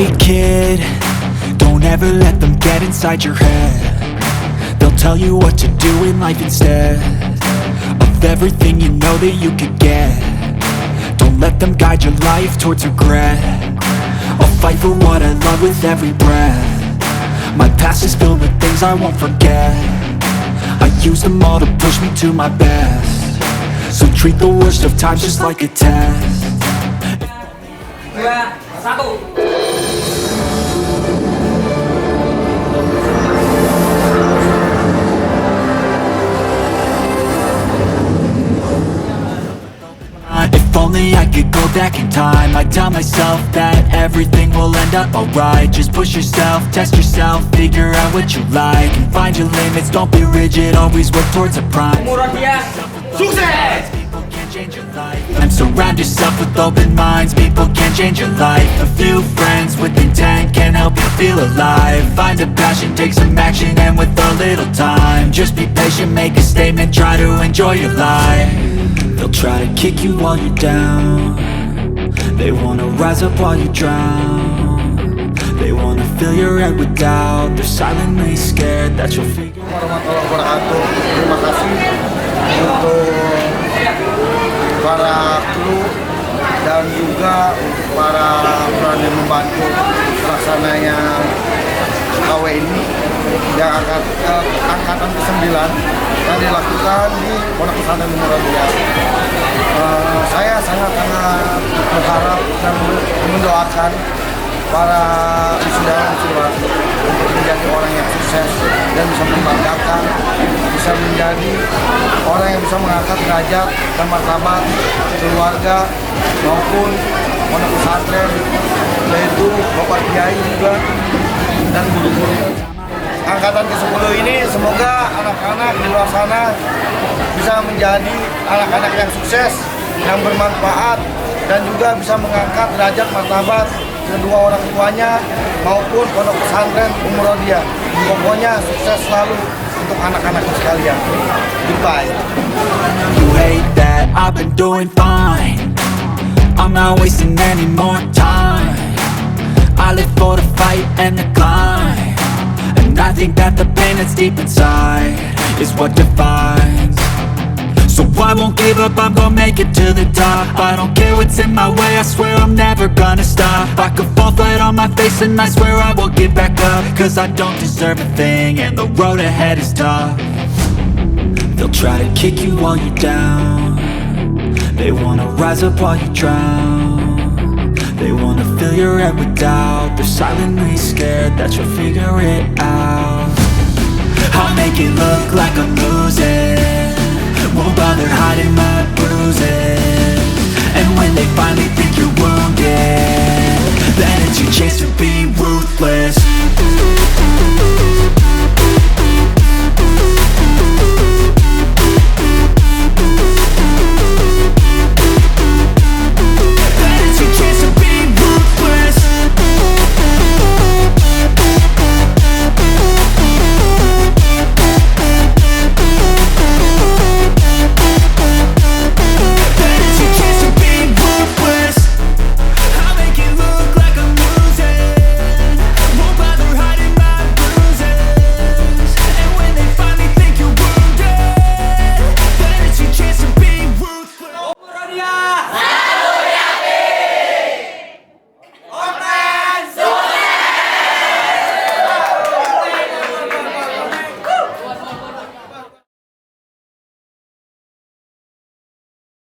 Hey kid, don't ever let them get inside your head. They'll tell you what to do in life instead of everything you know that you could get. Don't let them guide your life towards regret. I'll fight for what I love with every breath. My past is filled with things I won't forget. I use them all to push me to my best. So treat the worst of times just like a test. 2, 1. If only I could go back in time, I'd tell myself that everything will end up alright. Just push yourself, test yourself, figure out what you like, and find your limits, don't be rigid, always work towards a prime. Rodhiyah, sukses! People can change your life, and surround yourself with open minds. People can change your life. A few friends with intent can help you feel alive. Find a passion, take some action, and with a little time, just be patient, make a statement, try to enjoy your life. They'll try to kick you while you're down. They wanna rise up while you drown. They wanna fill your head with doubt. They're silently scared that you'll figure out. Warahmatullahi wabarakatuh. Terima kasih untuk para kru dan juga untuk para peran yang membantu terlaksananya KW ini yang angkatan ke-9 yang dilakukan di Pondok Pesantren Ummul Rodhiyah. Saya sangat berharap dan mendoakan para wisuda untuk menjadi orang yang sukses dan bisa membanggakan, bisa menjadi orang yang bisa mengangkat derajat dan martabat keluarga maupun pondok pesantren, yaitu Bapak Kiai juga dan guru-guru. Angkatan ke-10 ini semoga anak-anak di luar sana bisa menjadi anak-anak yang sukses, yang bermanfaat, dan juga bisa mengangkat derajat martabat kedua orang tuanya maupun pondok pesantren Ummul Rodhiyah. Pokoknya sukses selalu untuk anak-anaknya sekalian. Goodbye. You hate that I've been doing fine. I'm not wasting any more time. I live for the fight and the climb. And I think that the pain that's deep inside is what defines. So I won't give up, I'm gonna make it to the top. I don't care what's in my way, I swear I'm never gonna stop. I could fall flat on my face and I swear I will get back up. Cause I don't deserve a thing and the road ahead is tough. They'll try to kick you while you're down. They wanna rise up while you drown. They wanna fill your head with doubt. They're silently scared that you'll figure it out. I'll make it look like I'm losing, won't bother hiding my bruises. And when they finally think you're wounded, then it's your chance to be ruthless.